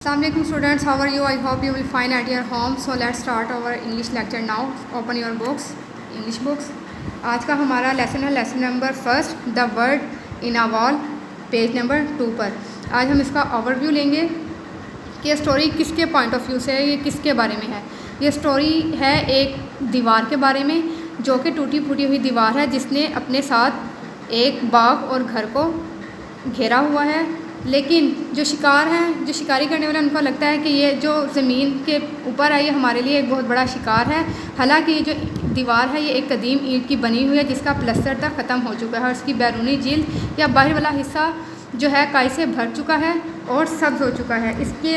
Assalamualaikum students, how are you? I hope you will find at your home. So let's start our English lecture now. Open your books, English books. आज का हमारा lesson है lesson number first, the word in a wall, page number 2 पर। आज हम इसका overview लेंगे कि स्टोरी किसके पॉइंट ऑफ व्यू से है, ये किसके बारे में है। ये स्टोरी है एक दीवार के बारे में, जो कि टूटी फूटी हुई दीवार है जिसने अपने साथ एक बाग और घर को घेरा हुआ है। लेकिन जो शिकार हैं, जो शिकारी करने वाले, उनको लगता है कि ये जो ज़मीन के ऊपर है ये हमारे लिए एक बहुत बड़ा शिकार है। हालांकि ये जो दीवार है ये एक कदीम ईंट की बनी हुई है जिसका प्लस्तर तक ख़त्म हो चुका है और इसकी बैरूनी जिल्द या बाहर वाला हिस्सा जो है काई से भर चुका है और सब्ज़ हो चुका है। इसके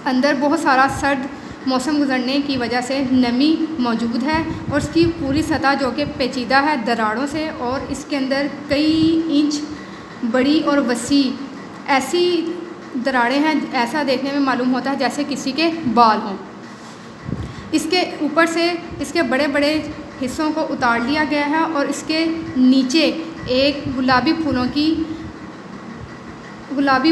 अंदर बहुत सारा सर्द मौसम गुजरने की वजह से नमी मौजूद है और इसकी पूरी सतह जो कि पेचीदा है दरारों से, और इसके अंदर कई इंच बड़ी और वसी ऐसी दरारें हैं, ऐसा देखने में मालूम होता है जैसे किसी के बाल हों। इसके ऊपर से इसके बड़े बड़े हिस्सों को उतार लिया गया है और इसके नीचे एक गुलाबी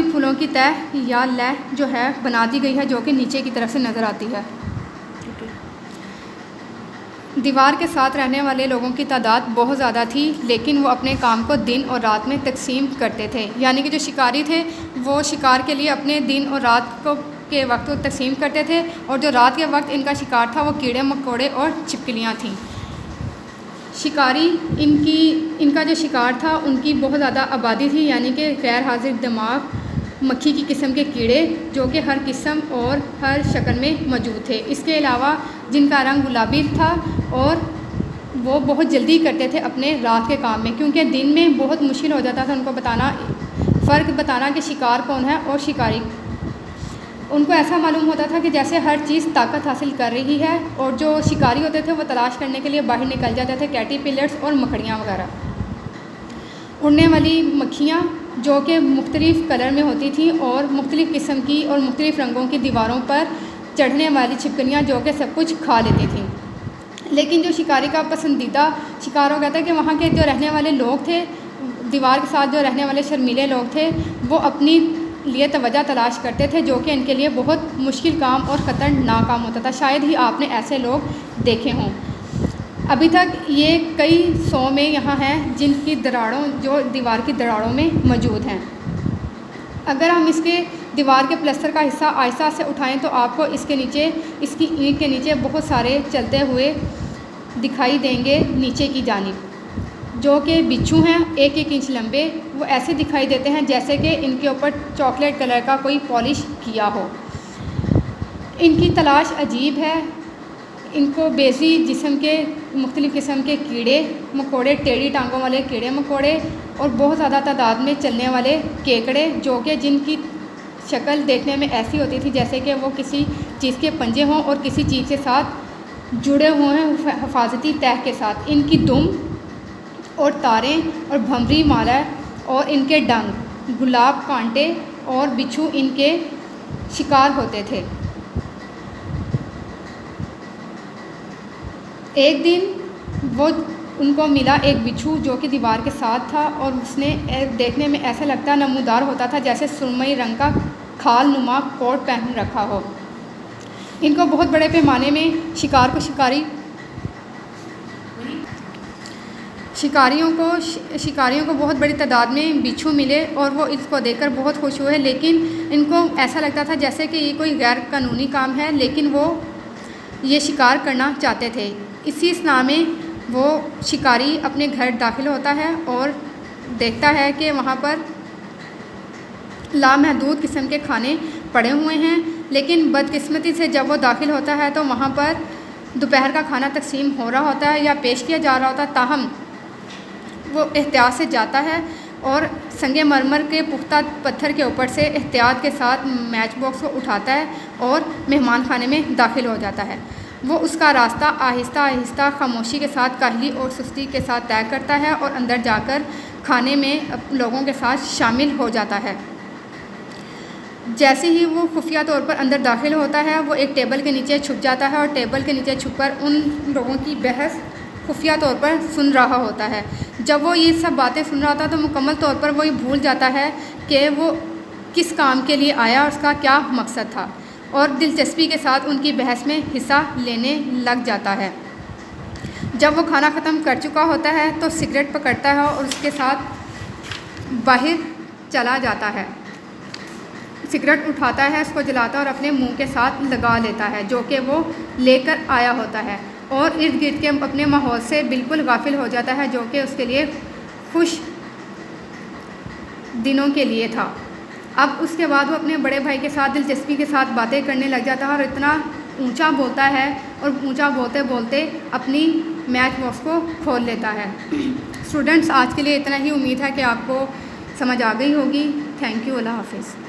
फूलों की तह या लह जो है बना दी गई है, जो कि नीचे की तरफ से नज़र आती है। दीवार के साथ रहने वाले लोगों की तादाद बहुत ज़्यादा थी, लेकिन वो अपने काम को दिन और रात में तकसीम करते थे। यानी कि जो शिकारी थे वो शिकार के लिए अपने दिन और रात के वक्त को तकसीम करते थे, और जो रात के वक्त इनका शिकार था वो कीड़े मकोड़े और छिपकलियाँ थीं। शिकारी इनका जो शिकार था उनकी बहुत ज़्यादा आबादी थी, यानी कि गैर हाजिर दिमाग मक्खी की किस्म के कीड़े जो कि हर किस्म और हर शक्ल में मौजूद थे। इसके अलावा जिनका रंग गुलाबी था और वो बहुत जल्दी करते थे अपने रात के काम में, क्योंकि दिन में बहुत मुश्किल हो जाता था उनको फ़र्क बताना कि शिकार कौन है और शिकारी। उनको ऐसा मालूम होता था कि जैसे हर चीज़ ताकत हासिल कर रही है, और जो शिकारी होते थे वो तलाश करने के लिए बाहर निकल जाते थे, कैटरपिलर्स और मकड़ियाँ वगैरह। उड़ने वाली मक्खियाँ जो कि मुख्तलिफ़ कलर में होती थी और मुख्तलिफ़ किस्म की और मुख्तलिफ़ रंगों की दीवारों पर चढ़ने वाली छिपकलियाँ जो कि सब कुछ खा लेती थीं। लेकिन जो शिकारी का पसंदीदा शिकार हो गया था कि वहाँ के जो रहने वाले लोग थे, दीवार के साथ जो रहने वाले शर्मीले लोग थे, वो अपनी लिए तवज्जो तलाश करते थे, जो कि इनके लिए बहुत मुश्किल काम और ख़तरनाक काम होता था। शायद ही आपने ऐसे लोग देखे हों। अभी तक ये कई 100 में यहाँ हैं जिनकी दरारों जो दीवार की दरारों में मौजूद हैं। अगर हम इसके दीवार के प्लस्तर का हिस्सा आहिस्ता से उठाएं तो आपको इसकी ईंट के नीचे बहुत सारे चलते हुए दिखाई देंगे नीचे की जानिब, जो कि बिच्छू हैं 1-1 इंच लंबे। वो ऐसे दिखाई देते हैं जैसे कि इनके ऊपर चॉकलेट कलर का कोई पॉलिश किया हो। इनकी तलाश अजीब है। इनको बेजी जिस्म के मुख्तलिफ़ किस्म के कीड़े मकोड़े, टेढ़ी टांगों वाले कीड़े मकोड़े और बहुत ज़्यादा तादाद में चलने वाले केकड़े, जो कि जिनकी शक्ल देखने में ऐसी होती थी जैसे कि वो किसी चीज़ के पंजे हों और किसी चीज़ के साथ जुड़े हुए हैं हिफाजती तह के साथ। इनकी दुम और तारें और भंवरी माला और इनके डंग, गुलाब कांटे और बिच्छू इनके शिकार होते थे। एक दिन वो उनको मिला एक बिच्छू जो कि दीवार के साथ था, और उसने देखने में ऐसा लगता नमूदार होता था जैसे सुरमई रंग का खाल नुमा कोट पहन रखा हो। इनको बहुत बड़े पैमाने में शिकारियों को बहुत बड़ी तादाद में बिच्छू मिले और वो इसको देखकर बहुत खुश हुए। लेकिन इनको ऐसा लगता था जैसे कि ये कोई गैर कानूनी काम है, लेकिन वो ये शिकार करना चाहते थे। इसी स्ना में वो शिकारी अपने घर दाखिल होता है और देखता है कि वहाँ पर लामहदूद किस्म के खाने पड़े हुए हैं। लेकिन बदकिस्मती से जब वो दाखिल होता है तो वहाँ पर दोपहर का खाना तकसीम हो रहा होता है या पेश किया जा रहा होता है। ताहम वो एहतियात से जाता है और संगे मरमर के पुख्ता पत्थर के ऊपर से एहतियात के साथ मैच बॉक्स को उठाता है और मेहमान खाने में दाखिल हो जाता है। वो उसका रास्ता आहिस्ता आहिस्ता खामोशी के साथ, काहली और सुस्ती के साथ तय करता है और अंदर जाकर खाने में लोगों के साथ शामिल हो जाता है। जैसे ही वो खुफिया तौर पर अंदर दाखिल होता है, वो एक टेबल के नीचे छुप जाता है और टेबल के नीचे छुपकर उन लोगों की बहस खुफिया तौर पर सुन रहा होता है। जब वो ये सब बातें सुन रहा था तो मुकम्मल तौर पर वो ये भूल जाता है कि वो किस काम के लिए आया और उसका क्या मकसद था, और दिलचस्पी के साथ उनकी बहस में हिस्सा लेने लग जाता है। जब वो खाना ख़त्म कर चुका होता है तो सिगरेट पकड़ता है और उसके साथ बाहर चला जाता है। सिगरेट उठाता है, उसको जलाता है और अपने मुंह के साथ लगा लेता है, जो कि वो लेकर आया होता है, और इर्द गिर्द के अपने माहौल से बिल्कुल गाफिल हो जाता है, जो कि उसके लिए खुश दिनों के लिए था। अब उसके बाद वो अपने बड़े भाई के साथ दिलचस्पी के साथ बातें करने लग जाता है और इतना ऊंचा बोलता है, और ऊंचा बोलते बोलते अपनी मैच बॉक्स को खोल लेता है। स्टूडेंट्स, आज के लिए इतना ही। उम्मीद है कि आपको समझ आ गई होगी। Thank you. अल्लाह हाफिज़।